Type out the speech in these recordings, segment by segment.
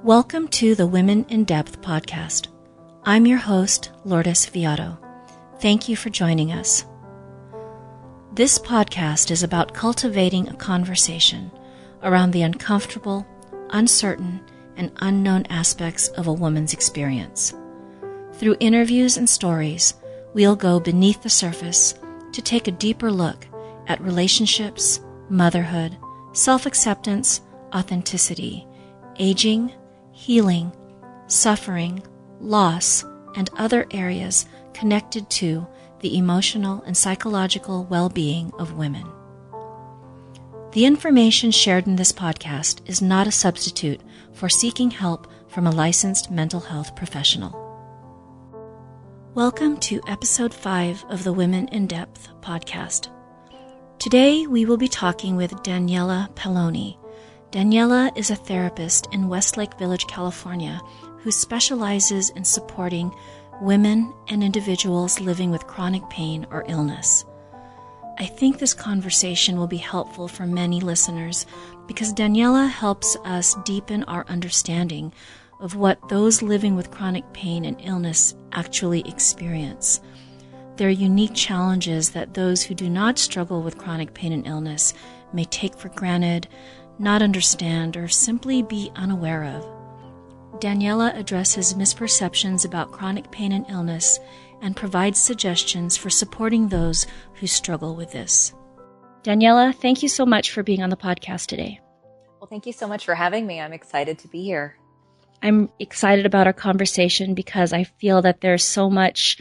Welcome to the Women in Depth podcast. I'm your host, Lourdes Viato. Thank you for joining us. This podcast is about cultivating a conversation around the uncomfortable, uncertain, and unknown aspects of a woman's experience. Through interviews and stories, we'll go beneath the surface to take a deeper look at relationships, motherhood, self-acceptance, authenticity, aging, healing, suffering, loss, and other areas connected to the emotional and psychological well-being of women. The information shared in this podcast is not a substitute for seeking help from a licensed mental health professional. Welcome to Episode 5 of the Women in Depth podcast. Today we will be talking with Daniela Palloni. Daniela is a therapist in Westlake Village, California, who specializes in supporting women and individuals living with chronic pain or illness. I think this conversation will be helpful for many listeners because Daniela helps us deepen our understanding of what those living with chronic pain and illness actually experience. There are unique challenges that those who do not struggle with chronic pain and illness may take for granted, not understand, or simply be unaware of. Daniela addresses misperceptions about chronic pain and illness and provides suggestions for supporting those who struggle with this. Daniela, thank you so much for being on the podcast today. Well, thank you so much for having me. I'm excited to be here. I'm excited about our conversation because I feel that there's so much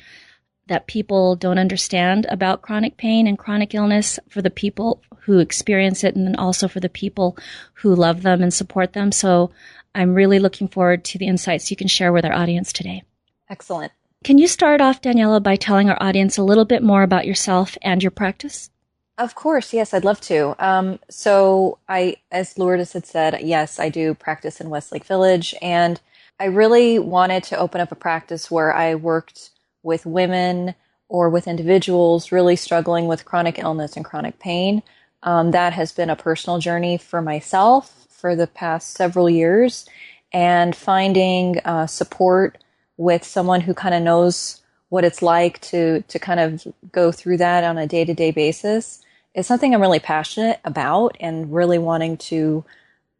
that people don't understand about chronic pain and chronic illness for the people who experience it and then also for the people who love them and support them. So I'm really looking forward to the insights you can share with our audience today. Excellent. Can you start off, Daniela, by telling our audience a little bit more about yourself and your practice? Of course. Yes, I'd love to. So as Lourdes had said, yes, I do practice in Westlake Village, and I really wanted to open up a practice where I worked with women or with individuals really struggling with chronic illness and chronic pain. That has been a personal journey for myself for the past several years, and finding support with someone who kind of knows what it's like to kind of go through that on a day-to-day basis is something I'm really passionate about and really wanting to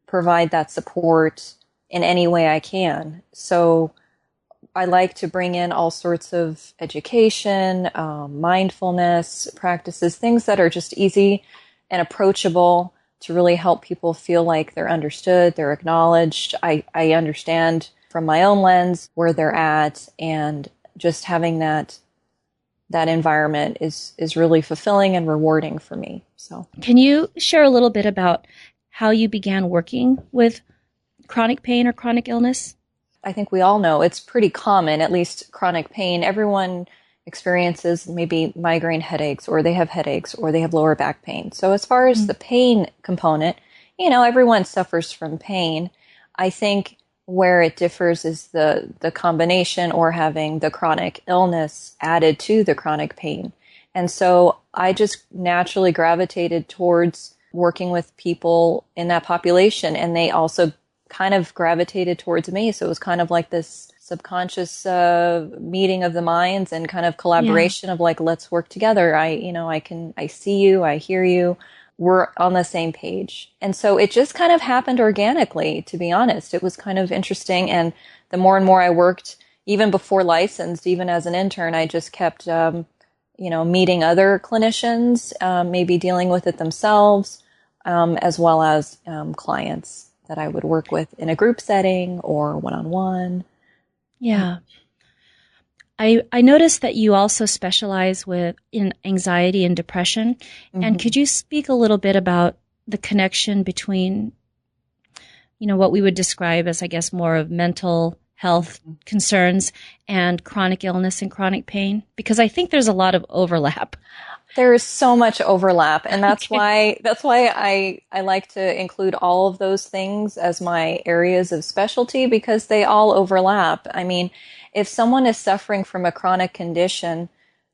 provide that support in any way I can. So I like to bring in all sorts of education, mindfulness practices, things that are just easy and approachable to really help people feel like they're understood, they're acknowledged. I understand from my own lens where they're at, and just having that environment is really fulfilling and rewarding for me. So, can you share a little bit about how you began working with chronic pain or chronic illness? I think we all know it's pretty common, at least chronic pain. Everyone experiences maybe migraine headaches, or they have headaches, or they have lower back pain. So as far as the pain component, everyone suffers from pain. I think where it differs is the combination or having the chronic illness added to the chronic pain. And so I just naturally gravitated towards working with people in that population, and they also kind of gravitated towards me. So it was kind of like this subconscious meeting of the minds and kind of collaboration of like, let's work together. I see you, I hear you. We're on the same page. And so it just kind of happened organically, to be honest. It was kind of interesting. And the more and more I worked, even before licensed, even as an intern, I just kept, meeting other clinicians, maybe dealing with it themselves, as well as clients that I would work with in a group setting or one-on-one. Yeah. I noticed that you also specialize in anxiety and depression. Mm-hmm. And could you speak a little bit about the connection between, what we would describe as, I guess, more of mental health concerns and chronic illness and chronic pain? Because I think there's a lot of overlap. There is so much overlap, and that's why I like to include all of those things as my areas of specialty, because they all overlap. I mean, if someone is suffering from a chronic condition,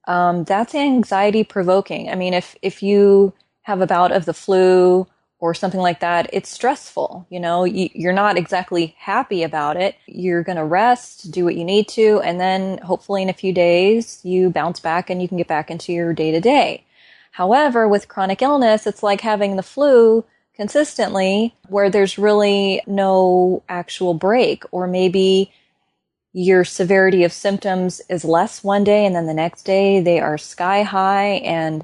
that's anxiety provoking. I mean, if you have a bout of the flu or something like that, it's stressful. You're not exactly happy about it. You're going to rest, do what you need to, and then hopefully in a few days you bounce back and you can get back into your day to day. However, with chronic illness, it's like having the flu consistently where there's really no actual break, or maybe your severity of symptoms is less one day and then the next day they are sky high, and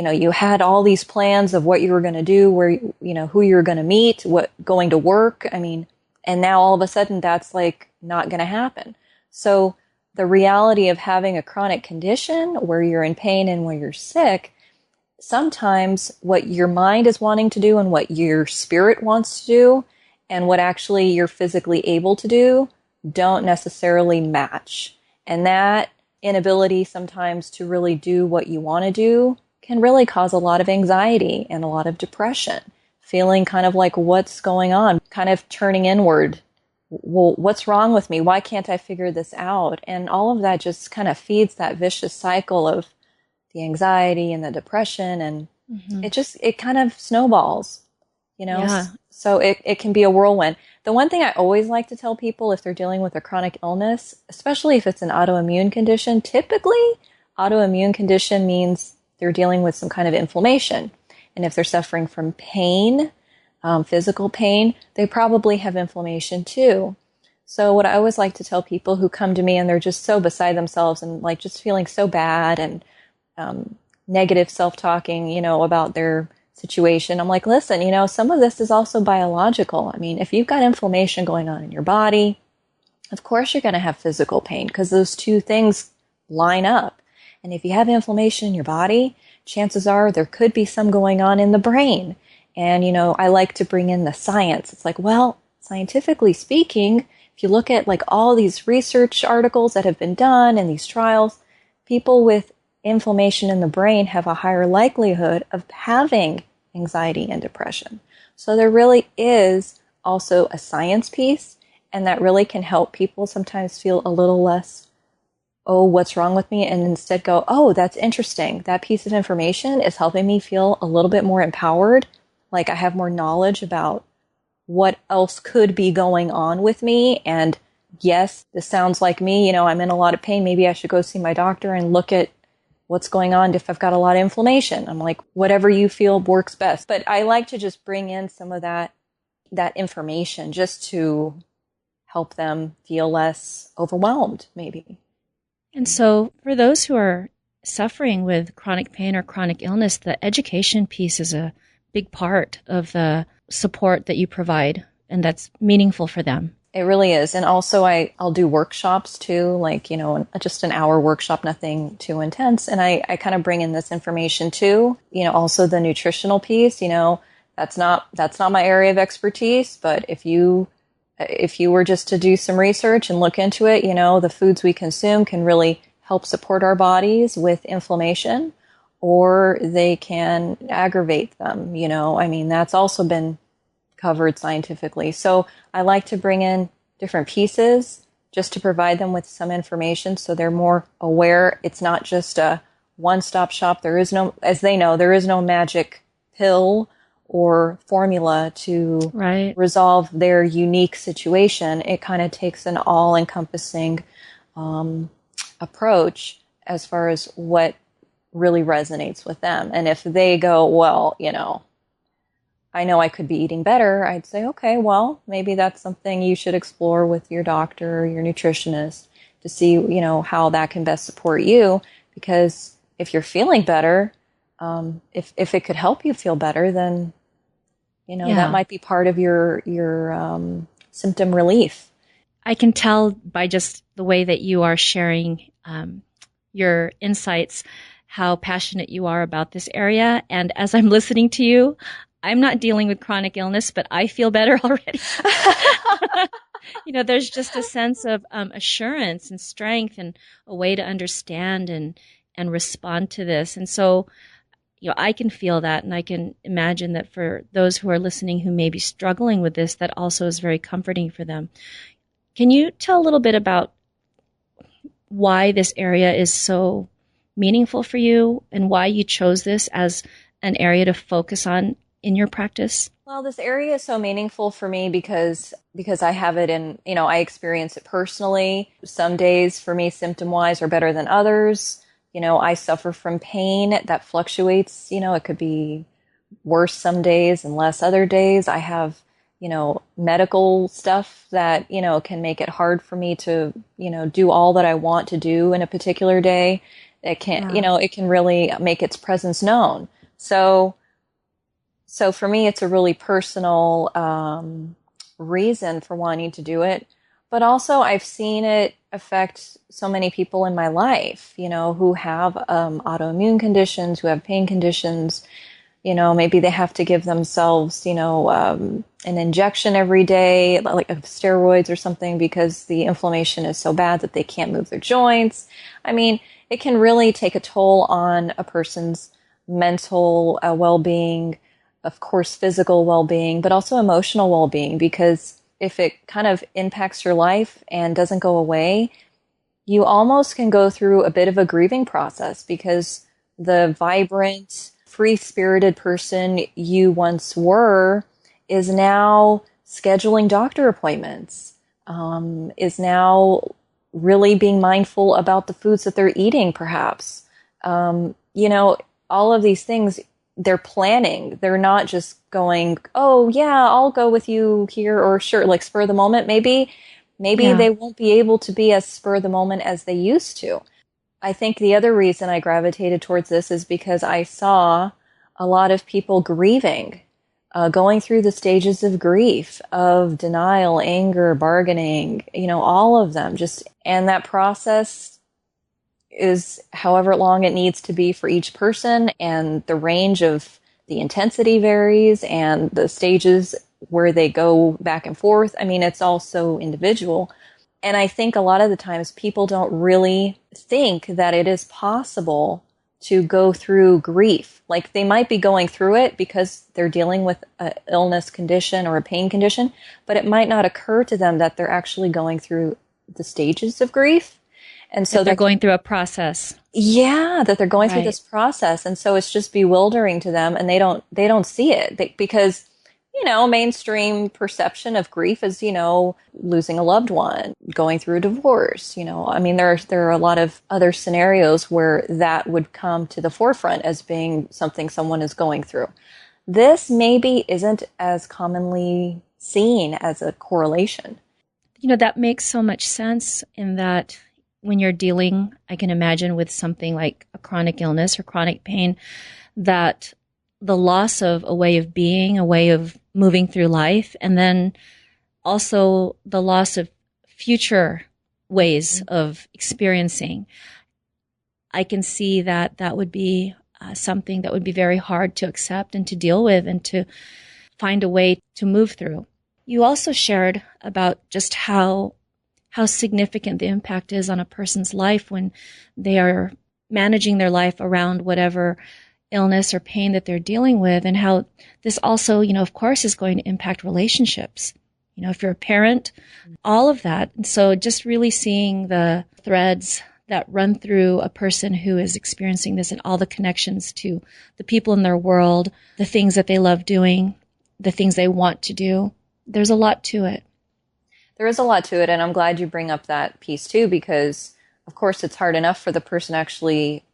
you had all these plans of what you were going to do, where, who you were going to meet, what, going to work. And now all of a sudden that's like not going to happen. So the reality of having a chronic condition where you're in pain and where you're sick, sometimes what your mind is wanting to do and what your spirit wants to do and what actually you're physically able to do don't necessarily match. And that inability sometimes to really do what you want to do can really cause a lot of anxiety and a lot of depression, feeling kind of like, what's going on, kind of turning inward. Well, what's wrong with me? Why can't I figure this out? And all of that just kind of feeds that vicious cycle of the anxiety and the depression. And it kind of snowballs, Yeah. So it can be a whirlwind. The one thing I always like to tell people if they're dealing with a chronic illness, especially if it's an autoimmune condition, typically autoimmune condition means they're dealing with some kind of inflammation. And if they're suffering from pain, physical pain, they probably have inflammation too. So what I always like to tell people who come to me and they're just so beside themselves and like just feeling so bad and negative self-talking, about their situation, I'm like, listen, some of this is also biological. If you've got inflammation going on in your body, of course you're going to have physical pain because those two things line up. And if you have inflammation in your body, chances are there could be some going on in the brain. And, I like to bring in the science. It's like, well, scientifically speaking, if you look at like all these research articles that have been done and these trials, people with inflammation in the brain have a higher likelihood of having anxiety and depression. So there really is also a science piece, and that really can help people sometimes feel a little less, oh, what's wrong with me? And instead go, oh, that's interesting. That piece of information is helping me feel a little bit more empowered. Like I have more knowledge about what else could be going on with me. And yes, this sounds like me. I'm in a lot of pain. Maybe I should go see my doctor and look at what's going on if I've got a lot of inflammation. I'm like, whatever you feel works best. But I like to just bring in some of that information just to help them feel less overwhelmed, maybe. And so for those who are suffering with chronic pain or chronic illness, the education piece is a big part of the support that you provide, and that's meaningful for them. It really is. And also I'll do workshops too, like, just an hour workshop, nothing too intense. And I kind of bring in this information too, also the nutritional piece, that's not my area of expertise, but if you were just to do some research and look into it, the foods we consume can really help support our bodies with inflammation, or they can aggravate them, that's also been covered scientifically. So I like to bring in different pieces just to provide them with some information so they're more aware. It's not just a one-stop shop. There is no, as they know, there is no magic pill or formula to resolve their unique situation. It kind of takes an all-encompassing approach as far as what really resonates with them. And if they go, well, I know I could be eating better, I'd say, okay, well, maybe that's something you should explore with your doctor or your nutritionist to see, how that can best support you. Because if you're feeling better, if it could help you feel better, then, that might be part of your symptom relief. I can tell by just the way that you are sharing your insights how passionate you are about this area. And as I'm listening to you, I'm not dealing with chronic illness, but I feel better already. There's just a sense of assurance and strength and a way to understand and respond to this. And so, I can feel that, and I can imagine that for those who are listening who may be struggling with this, that also is very comforting for them. Can you tell a little bit about why this area is so meaningful for you and why you chose this as an area to focus on in your practice? Well, this area is so meaningful for me because I have it in, I experience it personally. Some days for me symptom wise are better than others. I suffer from pain that fluctuates, it could be worse some days and less other days. I have, medical stuff that, can make it hard for me to, do all that I want to do in a particular day. It can, Yeah. it can really make its presence known. So for me, it's a really personal reason for wanting to do it. But also, I've seen it affect so many people in my life, who have autoimmune conditions, who have pain conditions. Maybe they have to give themselves, an injection every day, like of steroids or something, because the inflammation is so bad that they can't move their joints. I mean, it can really take a toll on a person's mental well-being, of course, physical well-being, but also emotional well-being, because if it kind of impacts your life and doesn't go away, you almost can go through a bit of a grieving process, because the vibrant, free-spirited person you once were is now scheduling doctor appointments, is now really being mindful about the foods that they're eating, perhaps. All of these things, they're planning. They're not just going, oh, yeah, I'll go with you here, or sure, like spur of the moment. Maybe Yeah. they won't be able to be as spur of the moment as they used to. I think the other reason I gravitated towards this is because I saw a lot of people grieving, going through the stages of grief, of denial, anger, bargaining, all of them. And that process is however long it needs to be for each person, and the range of the intensity varies, and the stages where they go back and forth. I mean, it's all so individual. And I think a lot of the times people don't really think that it is possible to go through grief. Like, they might be going through it because they're dealing with an illness condition or a pain condition, but it might not occur to them that they're actually going through the stages of grief. And so That they're going through a process. yeah, that they're going through Right. this process. And so it's just bewildering to them, and they don't see it because mainstream perception of grief is, losing a loved one, going through a divorce, I mean, there are a lot of other scenarios where that would come to the forefront as being something someone is going through. This maybe isn't as commonly seen as a correlation. That makes so much sense in that when you're dealing, I can imagine, with something like a chronic illness or chronic pain, that the loss of a way of being, a way of moving through life, and then also the loss of future ways of experiencing. I can see that that would be something that would be very hard to accept and to deal with and to find a way to move through. You also shared about just how significant the impact is on a person's life when they are managing their life around whatever illness or pain that they're dealing with, and how this also, of course, is going to impact relationships. If you're a parent, all of that. And so just really seeing the threads that run through a person who is experiencing this, and all the connections to the people in their world, the things that they love doing, the things they want to do. There's a lot to it. There is a lot to it, and I'm glad you bring up that piece too, because of course it's hard enough for the person actually,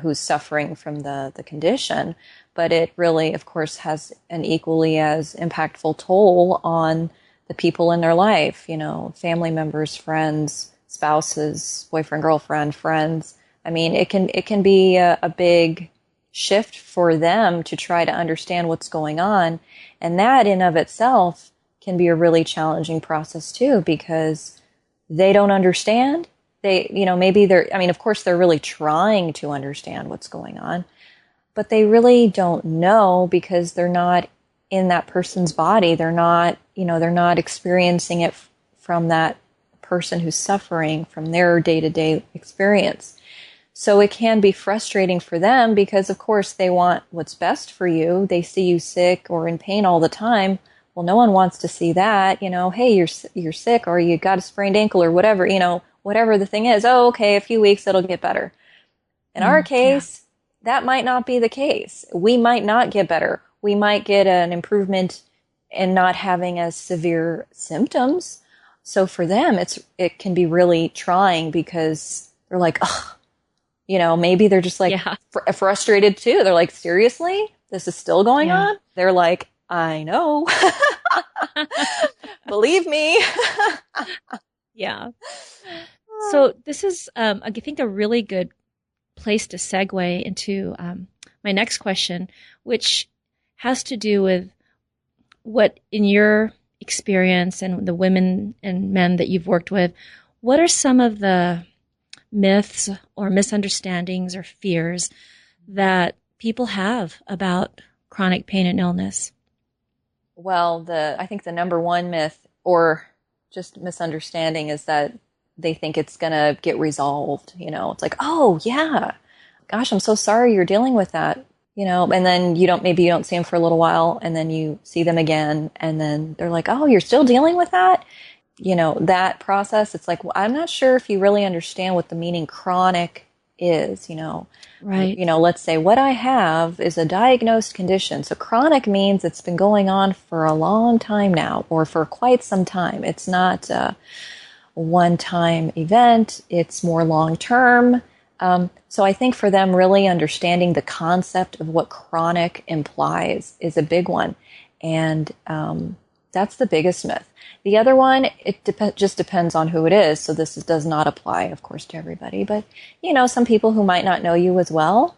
who's suffering from the condition, but it really, of course, has an equally as impactful toll on the people in their life, family members, friends, spouses, boyfriend, girlfriend, friends. I mean, it can be a big shift for them to try to understand what's going on, and that in of itself can be a really challenging process too, because they don't understand. Maybe of course they're really trying to understand what's going on, but they really don't know because they're not in that person's body. They're not experiencing it from that person who's suffering, from their day-to-day experience. So it can be frustrating for them because, of course, they want what's best for you. They see you sick or in pain all the time. Well, no one wants to see that, hey, you're sick, or you got a sprained ankle, or whatever, whatever the thing is. Oh, okay, a few weeks, it'll get better. In our case, that might not be the case. We might not get better. We might get an improvement and not having as severe symptoms. So for them, it can be really trying because they're like, oh, maybe they're just like frustrated too. They're like, seriously, this is still going on? They're like, I know. Believe me. Yeah. So this is, I think, a really good place to segue into my next question, which has to do with what, in your experience and the women and men that you've worked with, what are some of the myths or misunderstandings or fears that people have about chronic pain and illness? Well, I think the number one myth or just misunderstanding is that they think it's going to get resolved. It's like, oh yeah, gosh, I'm so sorry you're dealing with that. And then maybe you don't see them for a little while and then you see them again and then they're like, oh, you're still dealing with that? That process, it's like, well, I'm not sure if you really understand what the meaning chronic is, Right. Let's say what I have is a diagnosed condition. So chronic means it's been going on for a long time now or for quite some time. It's not a one-time event. It's more long-term. So I think for them, really understanding the concept of what chronic implies is a big one. And that's the biggest myth. The other one, just depends on who it is. So this does not apply, of course, to everybody. But, some people who might not know you as well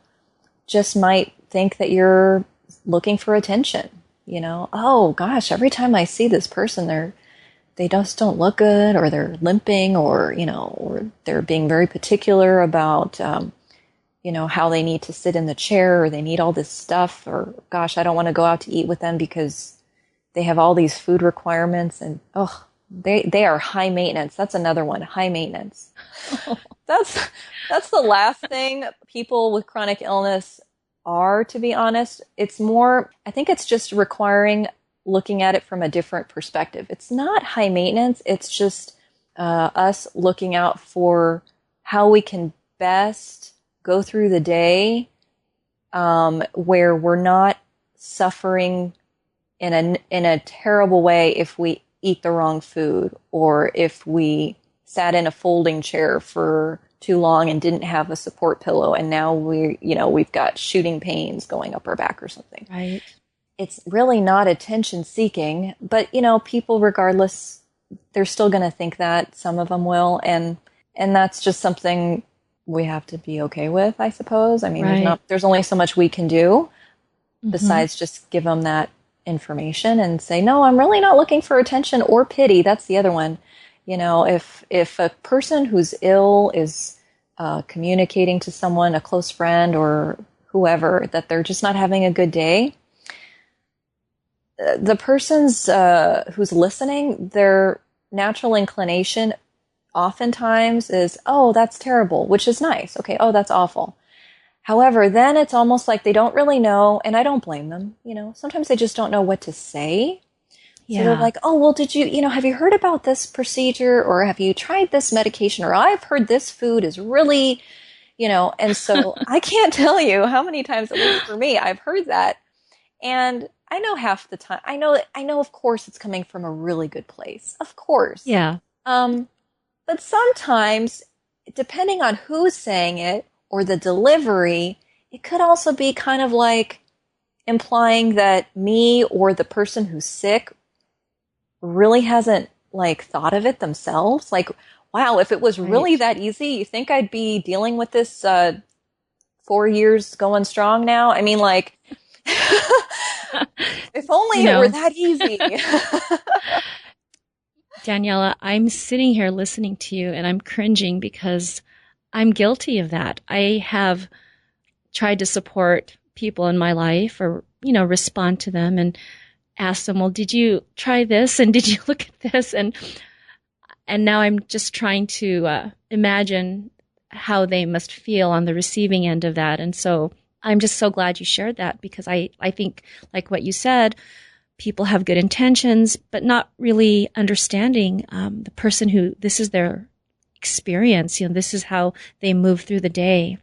just might think that you're looking for attention. Oh, gosh, every time I see this person, they just don't look good, or they're limping, or they're being very particular about, how they need to sit in the chair, or they need all this stuff, or gosh, I don't want to go out to eat with them because they have all these food requirements, and they are high maintenance. That's another one, high maintenance. That's the last thing people with chronic illness are, to be honest. It's more, I think it's just requiring looking at it from a different perspective. It's not high maintenance. It's just us looking out for how we can best go through the day where we're not suffering in a terrible way if we eat the wrong food or if we sat in a folding chair for too long and didn't have a support pillow and now we've got shooting pains going up our back or something. Right. It's really not attention seeking, but people regardless, they're still going to think that. Some of them will, and that's just something we have to be okay with, I suppose. I mean, Right. there's only so much we can do besides just give them that information and say, no, I'm really not looking for attention or pity. That's the other one. If a person who's ill is communicating to someone, a close friend or whoever, that they're just not having a good day, the person's who's listening, their natural inclination oftentimes is, oh, that's terrible, which is nice. Okay, oh, that's awful. However, then it's almost like they don't really know, and I don't blame them. Sometimes they just don't know what to say. Yeah. So they're like, oh, well, did you, have you heard about this procedure, or have you tried this medication, or I've heard this food is really, and so I can't tell you how many times, at least for me, I've heard that. And I know half the time, I know, of course, it's coming from a really good place. Of course. Yeah. But sometimes, depending on who's saying it or the delivery, it could also be kind of like implying that me or the person who's sick really hasn't thought of it themselves. Like, wow, if it was really that easy, you think I'd be dealing with this 4 years going strong now? I mean, if only it were that easy. Daniela, I'm sitting here listening to you and I'm cringing because I'm guilty of that. I have tried to support people in my life or, respond to them and ask them, well, did you try this? And did you look at this? And now I'm just trying to imagine how they must feel on the receiving end of that. And so I'm just so glad you shared that because I think, like what you said, people have good intentions, but not really understanding the person who this is their experience. This is how they move through the day.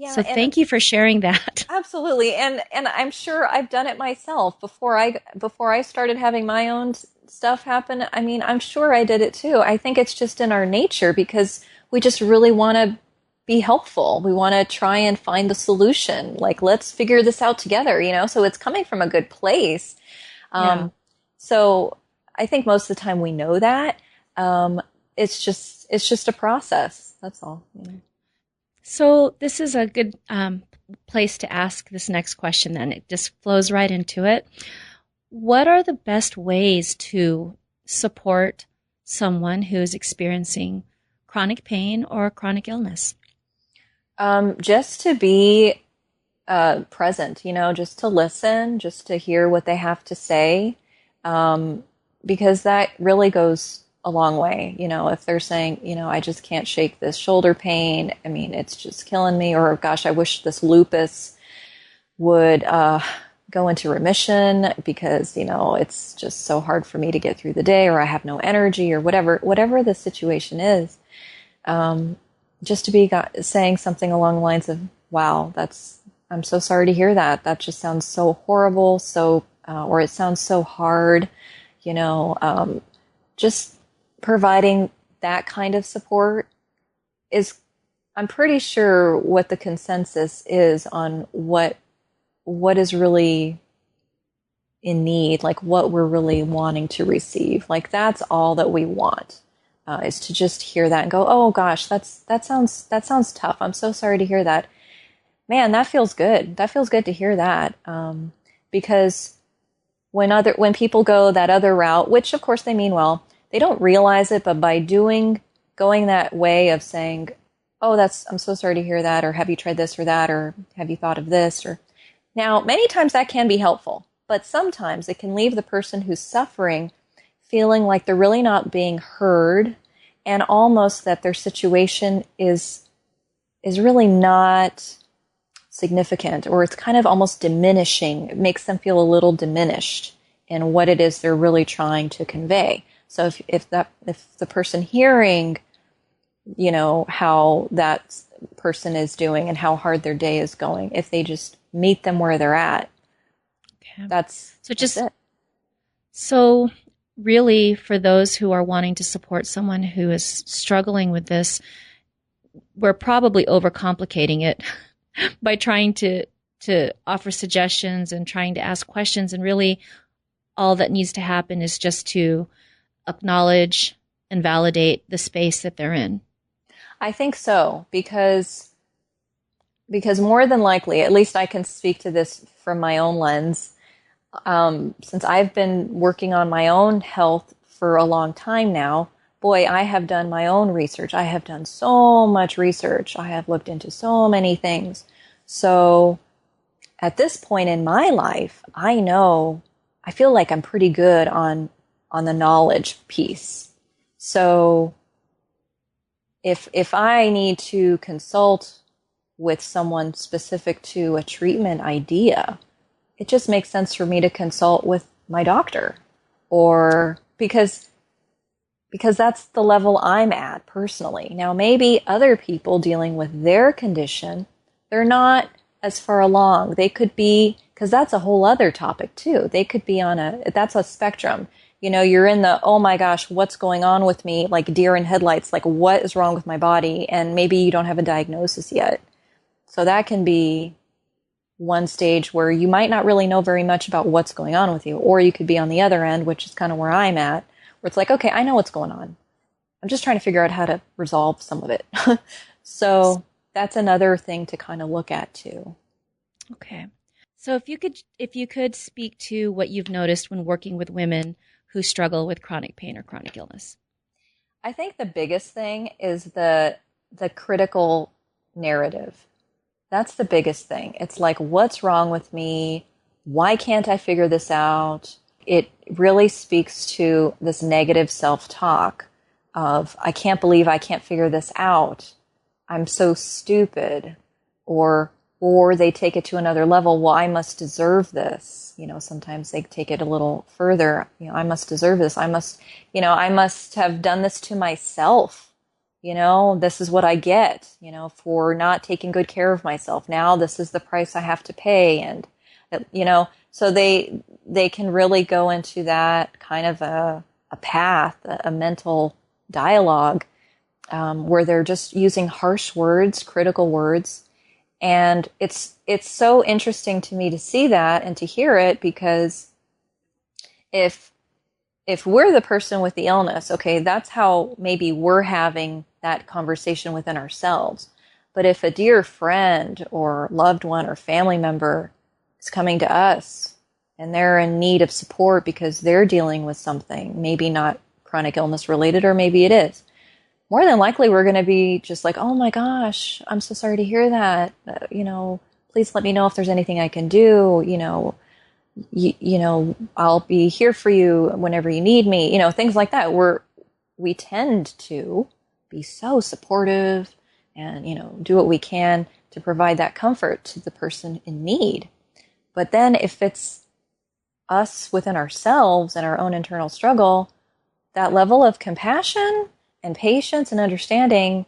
Yeah, So and thank you for sharing that. absolutely. And I'm sure I've done it myself before I started having my own stuff happen. I mean, I'm sure I did it too. I think it's just in our nature because we just really want to be helpful. We want to try and find the solution. Like, let's figure this out together, So it's coming from a good place. Yeah. So I think most of the time we know that. It's just a process. That's all. So this is a good place to ask this next question then. It just flows right into it. What are the best ways to support someone who is experiencing chronic pain or chronic illness? Just to be present, just to listen, just to hear what they have to say, because that really goes a long way. If they're saying, I just can't shake this shoulder pain. I mean, it's just killing me. Or, gosh, I wish this lupus would go into remission because, it's just so hard for me to get through the day, or I have no energy, or whatever the situation is. Just to be saying something along the lines of, wow, I'm so sorry to hear that. That just sounds so horrible. Or it sounds so hard, just providing that kind of support is, I'm pretty sure, what the consensus is on what is really in need, like what we're really wanting to receive. Like, that's all that we want. Is to just hear that and go, oh gosh, that sounds tough. I'm so sorry to hear that. Man, that feels good. That feels good to hear that. Because when people go that other route, which of course they mean well, they don't realize it, but by going that way of saying, oh, I'm so sorry to hear that, or have you tried this or that, or have you thought of this, or now many times that can be helpful, but sometimes it can leave the person who's suffering feeling like they're really not being heard, and almost that their situation is really not significant, or it's kind of almost diminishing. It makes them feel a little diminished in what it is they're really trying to convey. So if the person hearing, how that person is doing and how hard their day is going, if they just meet them where they're at, Okay. that's it. So really, for those who are wanting to support someone who is struggling with this, we're probably overcomplicating it by trying to offer suggestions and trying to ask questions. And really, all that needs to happen is just to acknowledge and validate the space that they're in. I think so, because more than likely, at least I can speak to this from my own lens, since I've been working on my own health for a long time now. Boy, I have done my own research. I have done so much research. I have looked into so many things. So at this point in my life, I feel like I'm pretty good on the knowledge piece. So if I need to consult with someone specific to a treatment idea, it just makes sense for me to consult with my doctor, or because that's the level I'm at personally. Now, maybe other people dealing with their condition, they're not as far along. They could be, because that's a whole other topic too. They could be that's a spectrum. You're in the, oh my gosh, what's going on with me? Like deer in headlights, like what is wrong with my body? And maybe you don't have a diagnosis yet. So that can be one stage where you might not really know very much about what's going on with you. Or you could be on the other end, which is kind of where I'm at, where it's like, okay, I know what's going on. I'm just trying to figure out how to resolve some of it. So that's another thing to kind of look at too. Okay. So if you could speak to what you've noticed when working with women who struggle with chronic pain or chronic illness. I think the biggest thing is the critical narrative. That's the biggest thing. It's like, what's wrong with me? Why can't I figure this out? It really speaks to this negative self-talk of, I can't believe I can't figure this out. I'm so stupid. Or they take it to another level. Well, I must deserve this. Sometimes they take it a little further. I must deserve this. I must have done this to myself. this is what I get, for not taking good care of myself. Now this is the price I have to pay. And, so they can really go into that kind of a path, a mental dialogue, where they're just using harsh words, critical words. And it's so interesting to me to see that and to hear it, because if we're the person with the illness, okay, that's how maybe we're having that conversation within ourselves. But if a dear friend or loved one or family member is coming to us and they're in need of support because they're dealing with something, maybe not chronic illness related, or maybe it is, more than likely we're going to be just like, oh my gosh, I'm so sorry to hear that. Please let me know if there's anything I can do. I'll be here for you whenever you need me, things like that. We tend to be so supportive and, do what we can to provide that comfort to the person in need. But then if it's us within ourselves and our own internal struggle, that level of compassion and patience and understanding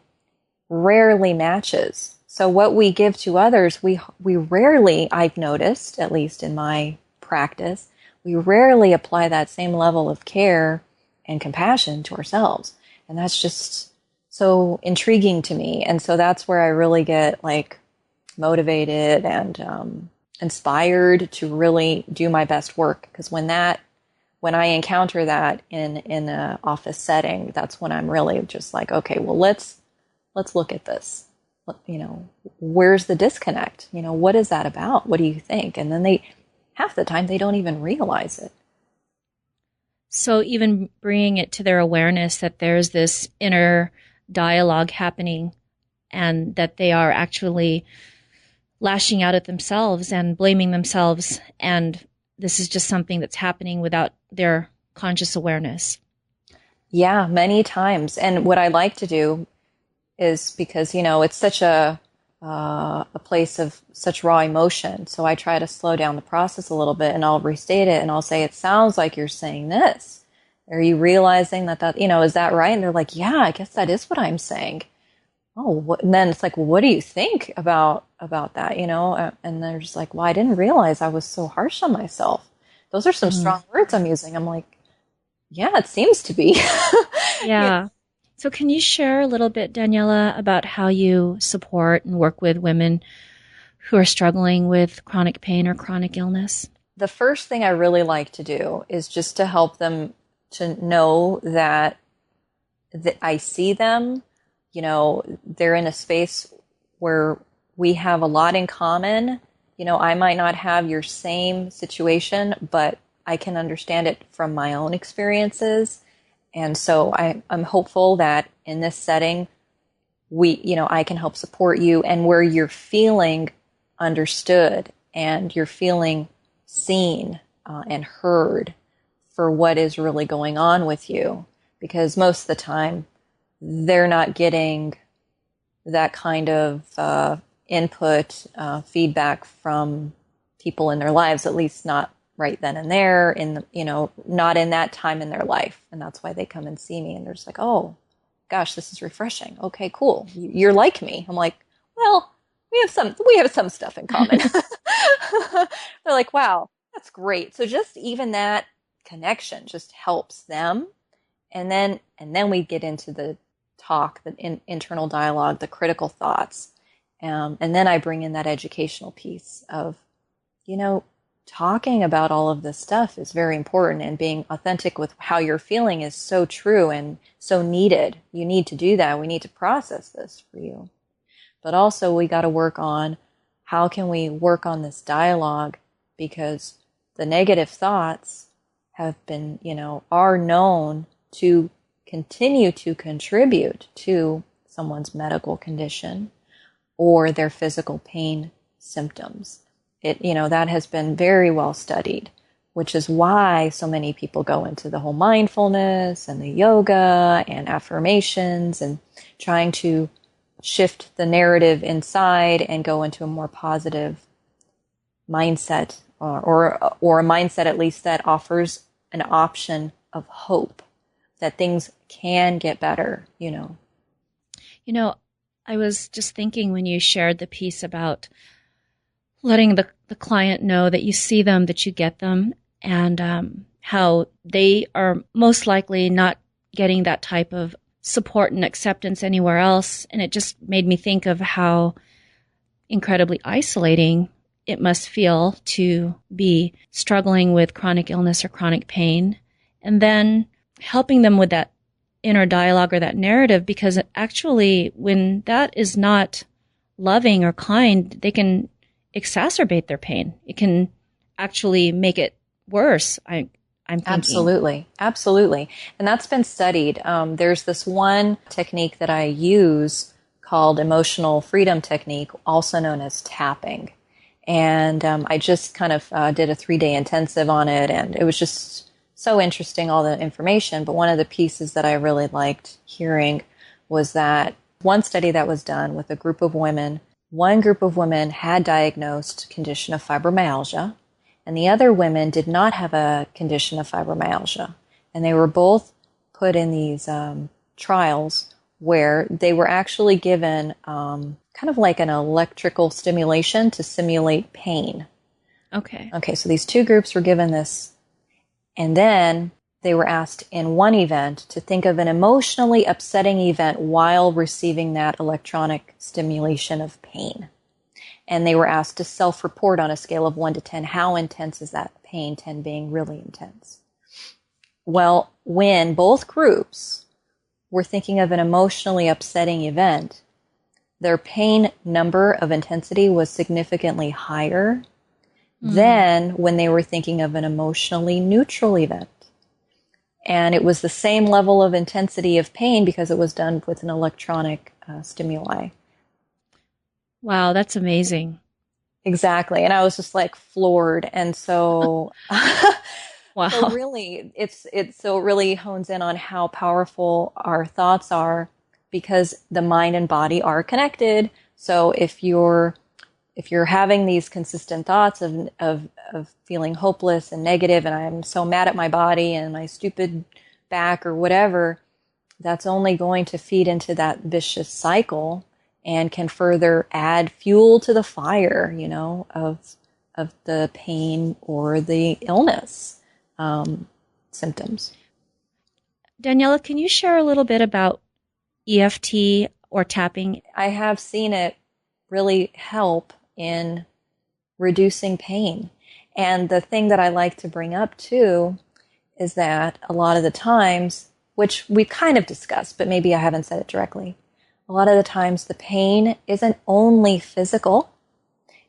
rarely matches. So what we give to others, we rarely, I've noticed, at least in my practice, we rarely apply that same level of care and compassion to ourselves. And that's just so intriguing to me. And so that's where I really get motivated and inspired to really do my best work. Because when I encounter that in an office setting, that's when I'm really just like, okay, well, let's look at this. Where's the disconnect? What is that about? What do you think? And then half the time they don't even realize it. So even bringing it to their awareness that there's this inner dialogue happening and that they are actually lashing out at themselves and blaming themselves, and this is just something that's happening without their conscious awareness. Yeah, many times. And what I like to do is, because, it's such a place of such raw emotion. So I try to slow down the process a little bit, and I'll restate it and I'll say, it sounds like you're saying this. Are you realizing that, is that right? And they're like, yeah, I guess that is what I'm saying. Oh, and then it's like, well, what do you think about that? And they're just like, well, I didn't realize I was so harsh on myself. Those are some strong words I'm using. I'm like, yeah, it seems to be. Yeah. So can you share a little bit, Daniela, about how you support and work with women who are struggling with chronic pain or chronic illness? The first thing I really like to do is just to help them to know that I see them. They're in a space where we have a lot in common. I might not have your same situation, but I can understand it from my own experiences. And so I'm hopeful that in this setting, I can help support you, and where you're feeling understood and you're feeling seen and heard for what is really going on with you. Because most of the time, they're not getting that kind of input, feedback from people in their lives, at least not right then and there, not in that time in their life. And that's why they come and see me, and they're just like, oh gosh, this is refreshing. Okay, cool. You're like me. I'm like, well, we have some stuff in common. They're like, wow, that's great. So just even that connection just helps them. And then we get into the talk, the internal dialogue, the critical thoughts. And then I bring in that educational piece of, talking about all of this stuff is very important, and being authentic with how you're feeling is so true and so needed. You need to do that. We need to process this for you. But also we got to work on how can we work on this dialogue, because the negative thoughts have been, are known to continue to contribute to someone's medical condition or their physical pain symptoms. That has been very well studied, which is why so many people go into the whole mindfulness and the yoga and affirmations and trying to shift the narrative inside and go into a more positive mindset, or a mindset at least that offers an option of hope that things can get better, You know, I was just thinking when you shared the piece about letting the client know that you see them, that you get them, and how they are most likely not getting that type of support and acceptance anywhere else. And it just made me think of how incredibly isolating it must feel to be struggling with chronic illness or chronic pain, and then helping them with that inner dialogue or that narrative, because actually when that is not loving or kind, they can exacerbate their pain. It can actually make it worse. I'm thinking. Absolutely. Absolutely. And that's been studied. There's this one technique that I use called emotional freedom technique, also known as tapping. And I just kind of did a 3-day intensive on it, and it was just so interesting, all the information. But one of the pieces that I really liked hearing was that one study that was done with a group of women, one group of women had diagnosed condition of fibromyalgia, and the other women did not have a condition of fibromyalgia. And they were both put in these trials where they were actually given kind of like an electrical stimulation to simulate pain. Okay. Okay, so these two groups were given this, and then they were asked in one event to think of an emotionally upsetting event while receiving that electronic stimulation of pain. And they were asked to self-report on a scale of 1 to 10, how intense is that pain, 10 being really intense. Well, when both groups were thinking of an emotionally upsetting event, their pain number of intensity was significantly higher than when they were thinking of an emotionally neutral event. And it was the same level of intensity of pain because it was done with an electronic stimuli. Wow, that's amazing. Exactly. And I was just like floored. And so, Wow. so really, so it really hones in on how powerful our thoughts are, because the mind and body are connected. So if you're having these consistent thoughts of feeling hopeless and negative, and I'm so mad at my body and my stupid back or whatever, that's only going to feed into that vicious cycle and can further add fuel to the fire, of the pain or the illness symptoms. Daniela, can you share a little bit about EFT or tapping? I have seen it really help in reducing pain. And the thing that I like to bring up too is that a lot of the times, which we kind of discussed, but maybe I haven't said it directly, a lot of the times the pain isn't only physical,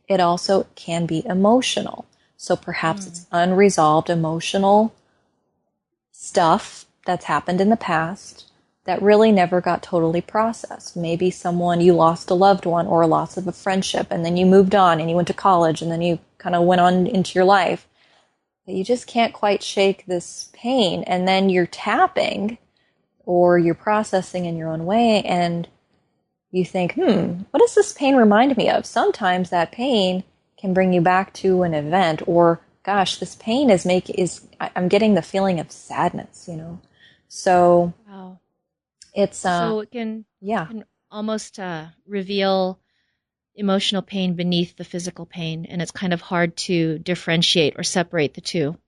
it also can be emotional. So perhaps it's unresolved emotional stuff that's happened in the past that really never got totally processed. Maybe you lost a loved one or a loss of a friendship, and then you moved on and you went to college and then you kind of went on into your life. But you just can't quite shake this pain, and then you're tapping or you're processing in your own way, and you think, what does this pain remind me of? Sometimes that pain can bring you back to an event, or gosh, this pain I'm getting the feeling of sadness, So Wow. it's So it can almost reveal emotional pain beneath the physical pain, and it's kind of hard to differentiate or separate the two.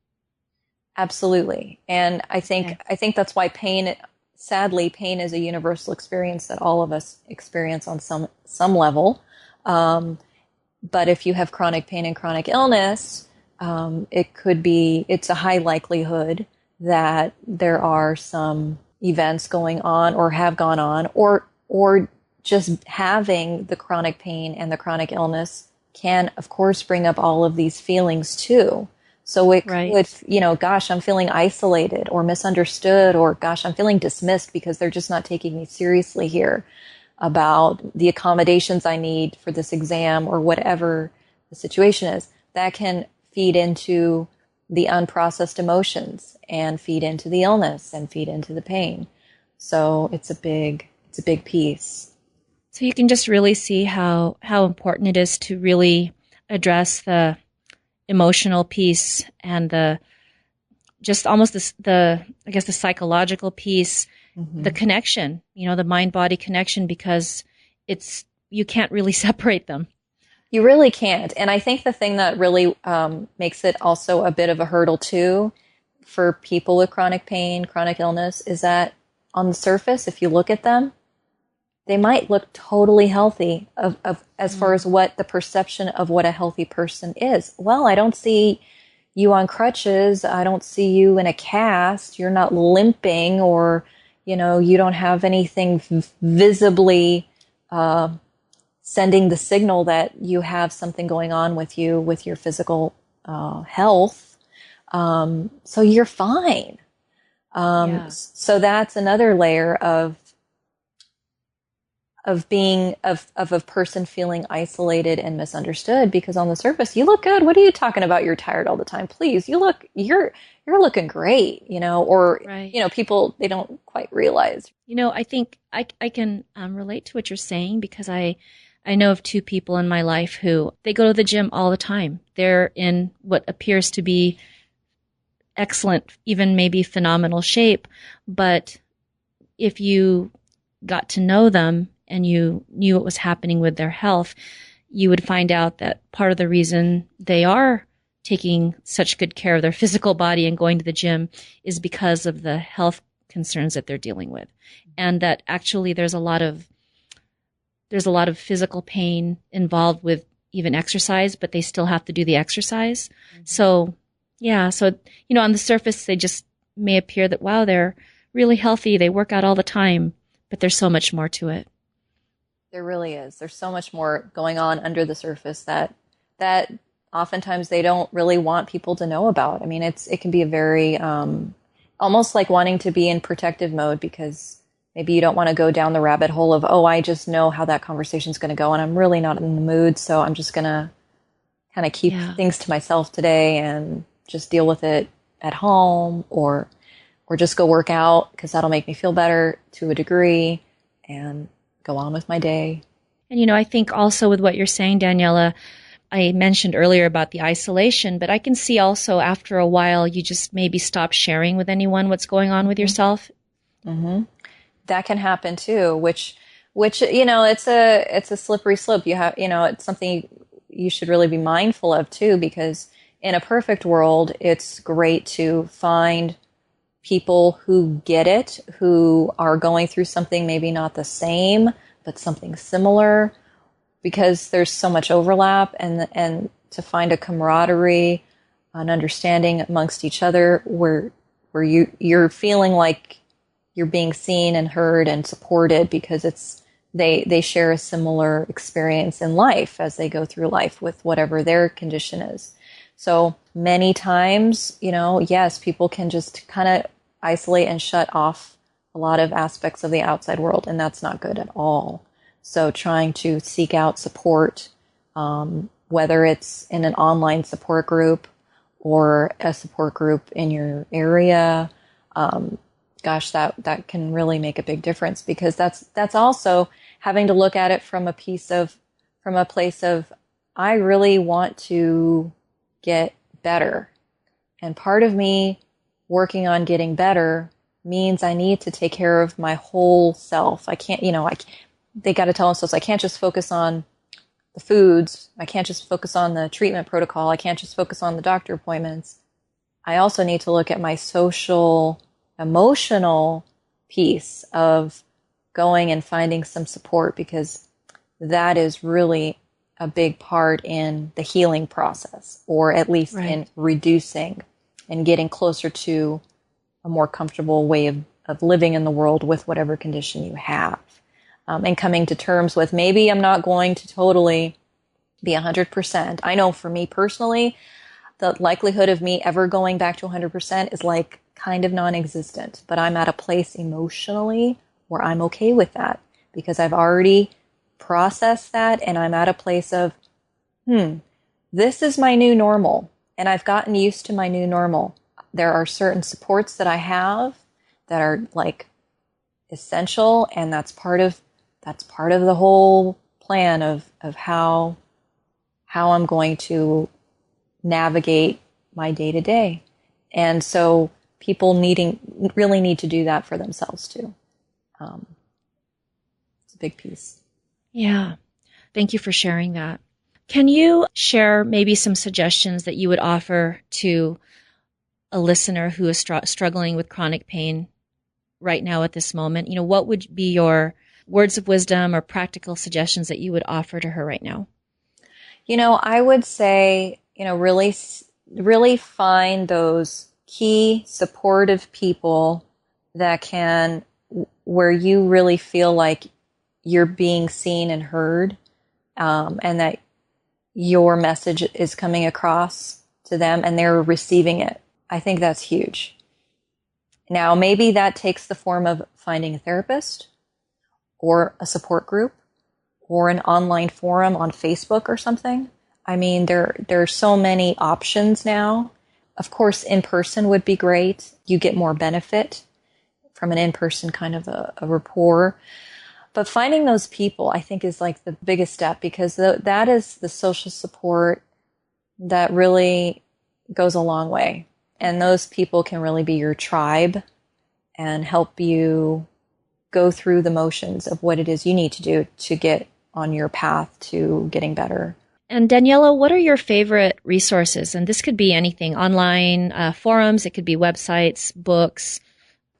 Absolutely. And I think that's why sadly, pain is a universal experience that all of us experience on some level. But if you have chronic pain and chronic illness, it's a high likelihood that there are some events going on or have gone on, or just having the chronic pain and the chronic illness can, of course, bring up all of these feelings too. So it could, gosh, I'm feeling isolated or misunderstood, or gosh, I'm feeling dismissed because they're just not taking me seriously here about the accommodations I need for this exam or whatever the situation is. That can feed into the unprocessed emotions and feed into the illness and feed into the pain. So it's a big piece. So you can just really see how important it is to really address the emotional piece and the just almost the psychological piece, the connection, the mind-body connection, because you can't really separate them. You really can't. And I think the thing that really makes it also a bit of a hurdle too for people with chronic pain, chronic illness, is that on the surface, if you look at them, they might look totally healthy as far as what the perception of what a healthy person is. Well, I don't see you on crutches. I don't see you in a cast. You're not limping, or, you don't have anything visibly sending the signal that you have something going on with you, with your physical health. So you're fine. So that's another layer of a person feeling isolated and misunderstood, because on the surface you look good. What are you talking about? You're tired all the time. Please, you're looking great, or, right. People, they don't quite realize. I think I can relate to what you're saying, because I know of two people in my life who they go to the gym all the time. They're in what appears to be excellent, even maybe phenomenal shape. But if you got to know them and you knew what was happening with their health, you would find out that part of the reason they are taking such good care of their physical body and going to the gym is because of the health concerns that they're dealing with. And that actually there's a lot of physical pain involved with even exercise, but they still have to do the exercise. So, on the surface, they just may appear that, wow, they're really healthy. They work out all the time, but there's so much more to it. There really is. There's so much more going on under the surface that oftentimes they don't really want people to know about. I mean, it can be a very, almost like wanting to be in protective mode, because maybe you don't want to go down the rabbit hole of, I just know how that conversation's going to go and I'm really not in the mood. So I'm just going to kind of keep things to myself today and just deal with it at home, or just go work out because that'll make me feel better to a degree and go on with my day. And, I think also with what you're saying, Daniela, I mentioned earlier about the isolation, but I can see also after a while, you just maybe stop sharing with anyone what's going on with yourself. Mm-hmm. That can happen too, which, it's a slippery slope. You have, it's something you should really be mindful of too, because in a perfect world, it's great to find people who get it, who are going through something maybe not the same, but something similar, because there's so much overlap, and to find a camaraderie, an understanding amongst each other where you're feeling like you're being seen and heard and supported, because they share a similar experience in life as they go through life with whatever their condition is. So many times, yes, people can just kind of isolate and shut off a lot of aspects of the outside world, and that's not good at all. So trying to seek out support, whether it's in an online support group or a support group in your area, that can really make a big difference, because that's also having to look at it from a place of I really want to get better, and part of me working on getting better means I need to take care of my whole self. I can't, they got to tell themselves, I can't just focus on the foods. I can't just focus on the treatment protocol. I can't just focus on the doctor appointments. I also need to look at my social, emotional piece of going and finding some support, because that is really a big part in the healing process, or at least in reducing and getting closer to a more comfortable way of living in the world with whatever condition you have. And coming to terms with, maybe I'm not going to totally be 100%. I know for me personally, the likelihood of me ever going back to 100% is like kind of non-existent. But I'm at a place emotionally where I'm okay with that, because I've already processed that, and I'm at a place of, this is my new normal, and I've gotten used to my new normal. There are certain supports that I have that are like essential, and that's part of the whole plan of how I'm going to navigate my day to day. And so people really need to do that for themselves too. It's a big piece. Yeah. Thank you for sharing that. Can you share maybe some suggestions that you would offer to a listener who is struggling with chronic pain right now at this moment? What would be your words of wisdom or practical suggestions that you would offer to her right now? I would say, really, really find those key supportive people where you really feel like you're being seen and heard, and that your message is coming across to them and they're receiving it. I think that's huge. Now, maybe that takes the form of finding a therapist or a support group or an online forum on Facebook or something. I mean, there are so many options now. Of course, in person would be great. You get more benefit from an in-person kind of a rapport. But finding those people, I think, is like the biggest step, because that is the social support that really goes a long way. And those people can really be your tribe and help you go through the motions of what it is you need to do to get on your path to getting better. And Daniela, what are your favorite resources? And this could be anything, online forums, it could be websites, books.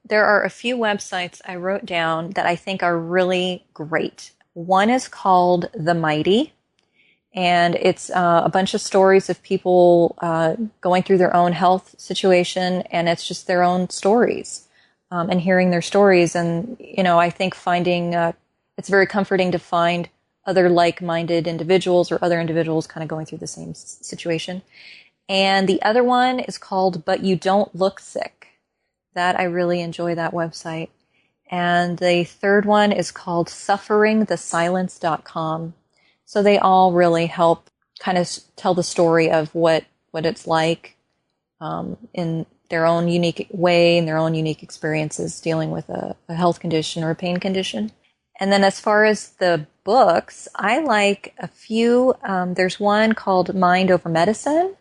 There are a few websites I wrote down that I think are really great. One is called The Mighty, and it's a bunch of stories of people going through their own health situation, and it's just their own stories, and hearing their stories. And, I think it's very comforting to find other like-minded individuals or other individuals kind of going through the same situation. And the other one is called But You Don't Look Sick. That I really enjoy that website. And the third one is called sufferingthesilence.com. So they all really help kind of tell the story of what it's like in their own unique way, in their own unique experiences dealing with a health condition or a pain condition. And then as far as the books, I like a few. There's one called Mind Over Medicine,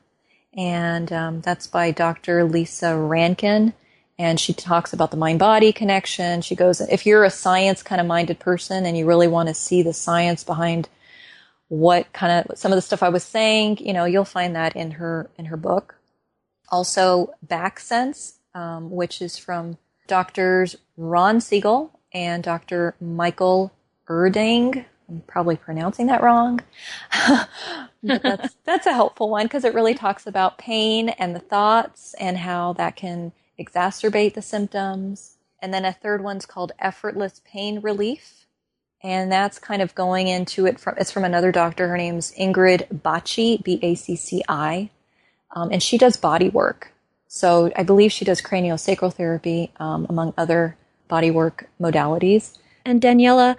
and that's by Dr. Lisa Rankin. And she talks about the mind-body connection. She goes, if you're a science kind of minded person and you really want to see the science behind what kind of some of the stuff I was saying, you'll find that in her book. Also, Back Sense, which is from Doctors Ron Siegel and Dr. Michael Erding. I'm probably pronouncing that wrong. But that's a helpful one, because it really talks about pain and the thoughts and how that can exacerbate the symptoms. And then a third one's called Effortless Pain Relief. And that's kind of going into it's from another doctor. Her name's Ingrid Bacci, Bacci. And she does body work. So I believe she does craniosacral therapy, among other body work modalities. And Daniela,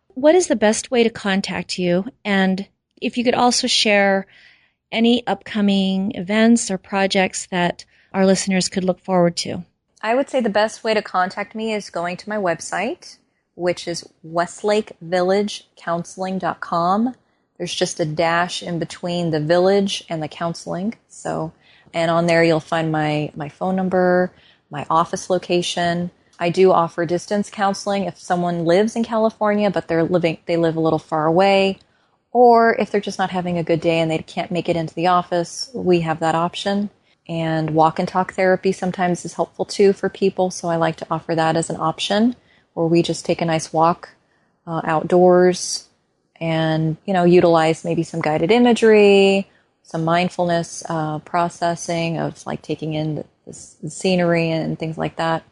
what is the best way to contact you? And if you could also share any upcoming events or projects that our listeners could look forward to. I would say the best way to contact me is going to my website, which is westlakevillagecounseling.com. There's just a dash in between the village and the counseling. And on there you'll find my phone number, my office location. I do offer distance counseling if someone lives in California, but they live a little far away, or if they're just not having a good day and they can't make it into the office, we have that option. And walk and talk therapy sometimes is helpful too for people. So I like to offer that as an option, where we just take a nice walk outdoors and, utilize maybe some guided imagery, some mindfulness processing of like taking in the scenery and things like that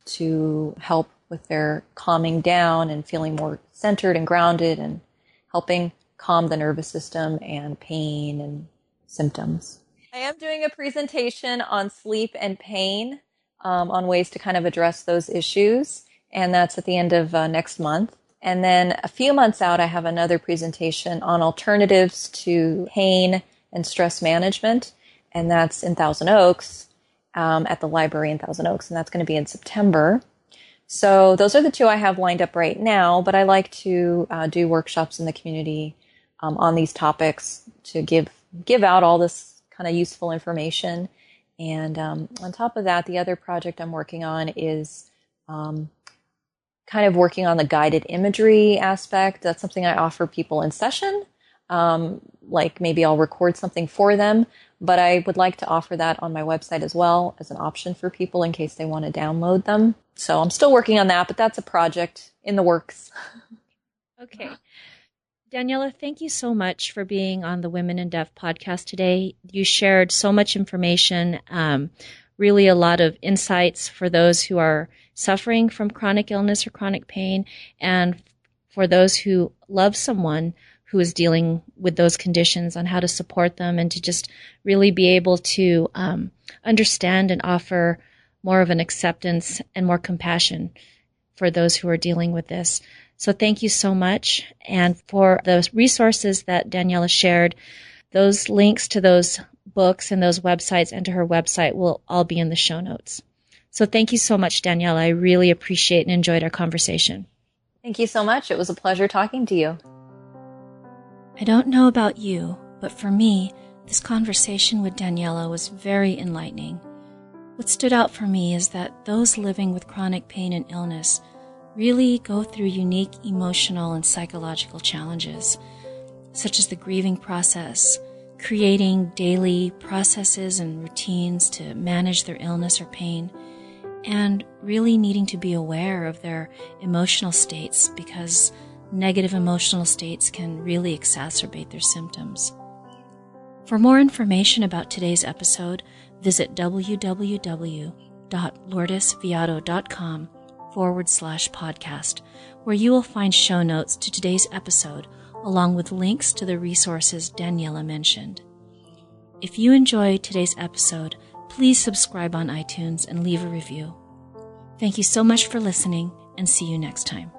to help with their calming down and feeling more centered and grounded and helping calm the nervous system and pain and symptoms. I am doing a presentation on sleep and pain, on ways to kind of address those issues. And that's at the end of next month. And then a few months out, I have another presentation on alternatives to pain and stress management. And that's in Thousand Oaks, at the library in Thousand Oaks. And that's going to be in September. So those are the two I have lined up right now. But I like to do workshops in the community on these topics to give out all this kind of useful information. And on top of that, the other project I'm working on is kind kind of working on the guided imagery aspect. That's something I offer people in session. Like maybe I'll record something for them, but I would like to offer that on my website as well as an option for people in case they want to download them. So I'm still working on that, but that's a project in the works. Okay. Daniela, thank you so much for being on the Women in Deaf podcast today. You shared so much information, really a lot of insights for those who are suffering from chronic illness or chronic pain, and for those who love someone who is dealing with those conditions, on how to support them and to just really be able to understand and offer more of an acceptance and more compassion for those who are dealing with this. So thank you so much. And for the resources that Daniela shared, those links to those books and those websites and to her website will all be in the show notes. So thank you so much, Daniela. I really appreciate and enjoyed our conversation. Thank you so much. It was a pleasure talking to you. I don't know about you, but for me, this conversation with Daniela was very enlightening. What stood out for me is that those living with chronic pain and illness really go through unique emotional and psychological challenges, such as the grieving process, creating daily processes and routines to manage their illness or pain, and really needing to be aware of their emotional states because negative emotional states can really exacerbate their symptoms. For more information about today's episode, visit www.lourdesviado.com/podcast, where you will find show notes to today's episode, along with links to the resources Daniela mentioned. If you enjoyed today's episode, please subscribe on iTunes and leave a review. Thank you so much for listening, and see you next time.